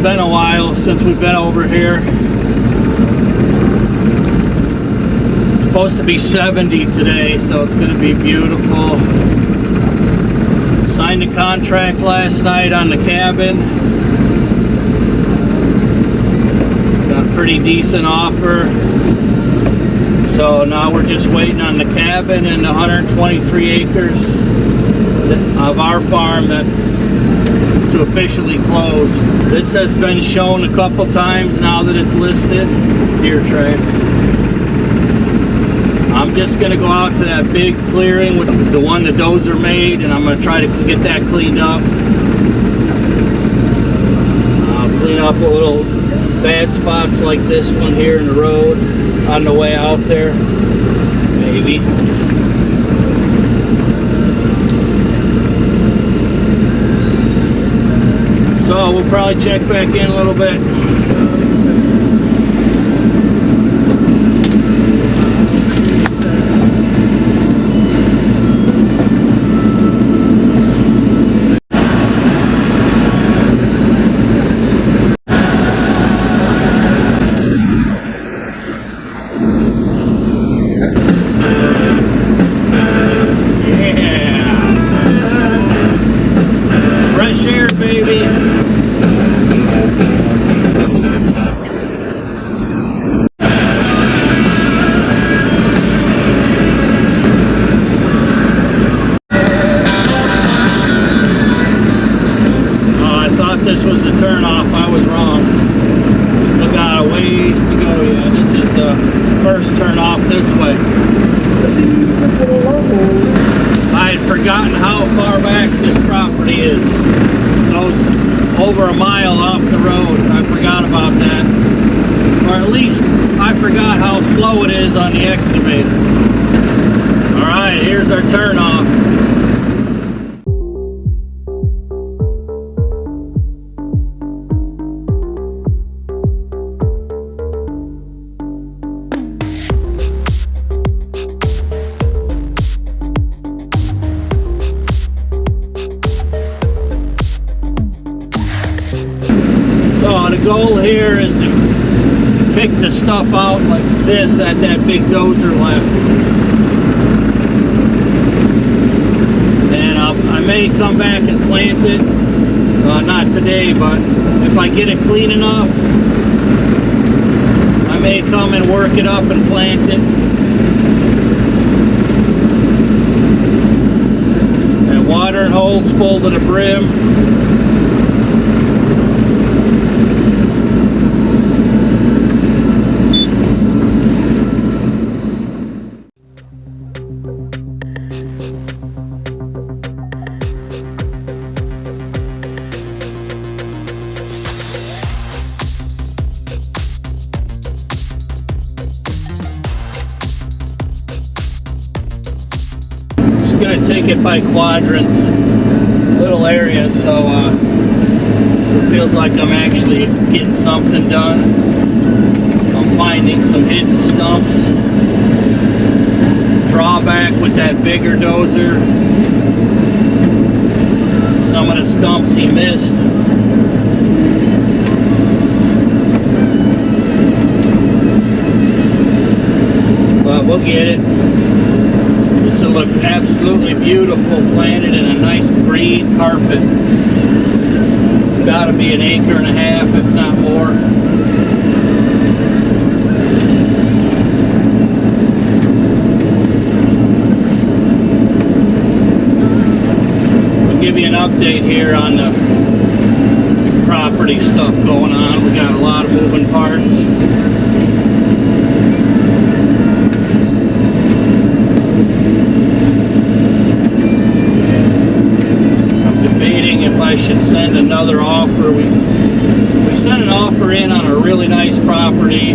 been a while since we've been over here. It's supposed to be 70 today, so it's going to be beautiful. Signed a contract last night on the cabin. Got a pretty decent offer. So now we're just waiting on the cabin and the 123 acres of our farm that's to officially close. This has been shown a couple times now that it's listed. Deer tracks. I'm just going to go out to that big clearing with the one the dozer made, and I'm going to try to get that cleaned up. Clean up a little bad spots like this one here in the road on the way out there, maybe. So we'll probably check back in a little bit. This was the turnoff. I was wrong. Still got a ways to go. Yeah, this is the first turnoff this way. I had forgotten how far back this property is. It goes over a mile off the road. I forgot about that. Or at least I forgot how slow it is on the excavator. Alright, here's our turnoff. So the goal here is to pick the stuff out like this that big dozer left. And I may come back and plant it. Not today, but if I get it clean enough, I may come and work it up and plant it. And watering holes full to the brim. Going to take it by quadrants, little areas, so it feels like I'm actually getting something done. I'm finding some hidden stumps. Drawback with that bigger dozer, some of the stumps he missed. But we'll get it. This will look absolutely beautiful, planted in a nice green carpet. It's got to be an acre and a half, if not more. I'll give you an update here on the property stuff going on. We got a lot of moving parts. If I should send another offer. We sent an offer in on a really nice property.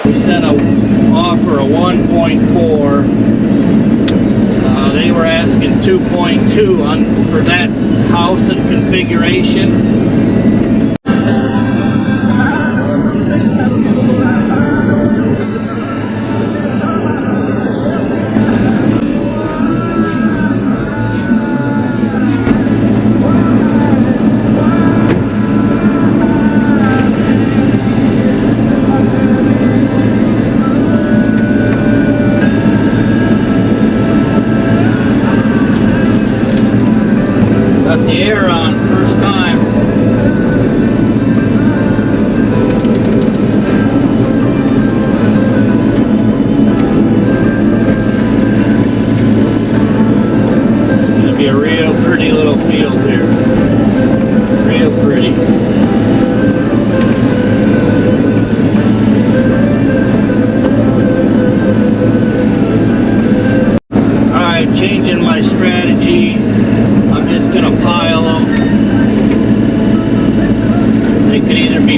We sent an offer of 1.4. They were asking 2.2 for that house and configuration.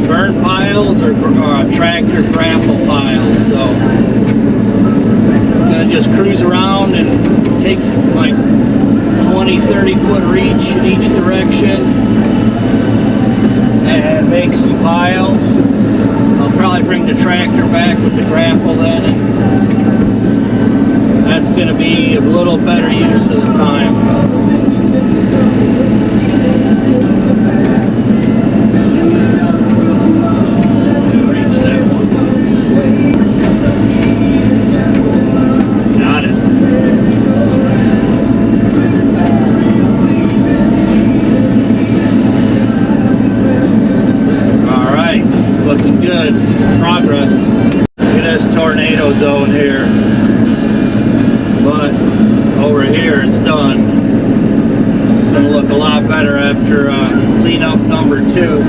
be burn piles or tractor grapple piles. So I'm gonna just cruise around and take like 20-30 foot reach in each direction and make some piles. I'll probably bring the tractor back with the grapple then, and that's going to be a little better use of the time. Reach that one. Got it. All right, looking good. Progress. Look at this tornado zone here. But over here it's done. It's going to look a lot better after cleanup number 2.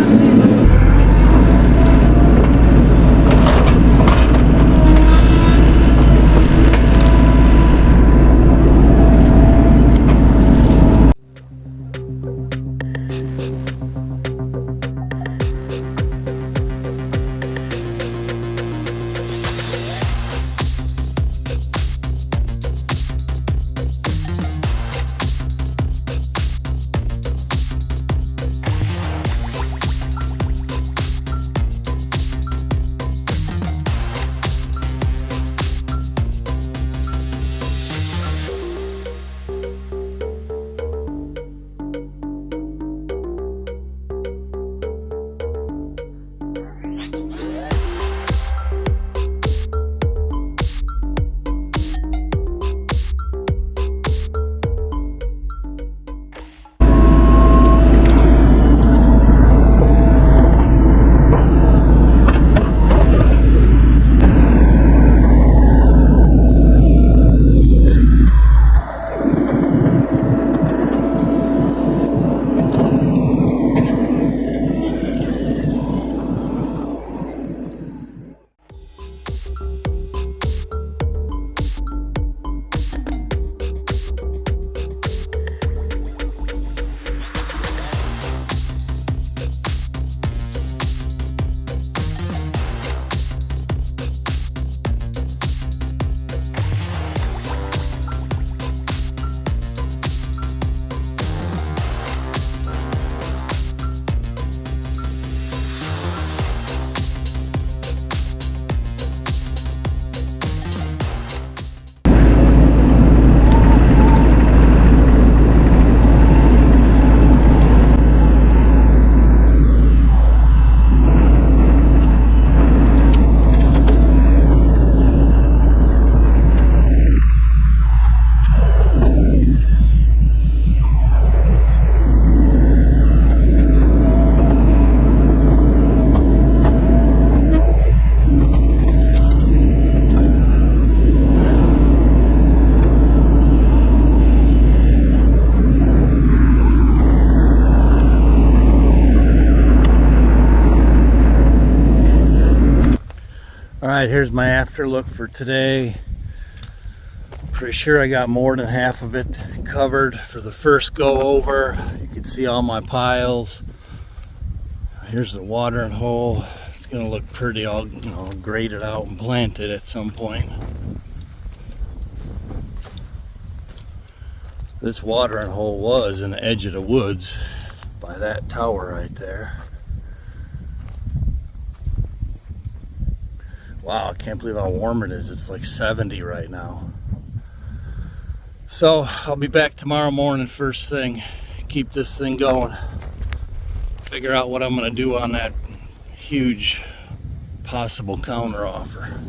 Alright, here's my after look for today. Pretty sure I got more than half of it covered for the first go over. You can see all my piles. Here's the watering hole. It's gonna look pretty all graded out and planted at some point. This watering hole was in the edge of the woods by that tower right there. Wow, I can't believe how warm it is. It's like 70 right now. So I'll be back tomorrow morning first thing. Keep this thing going. Figure out what I'm gonna do on that huge possible counter offer.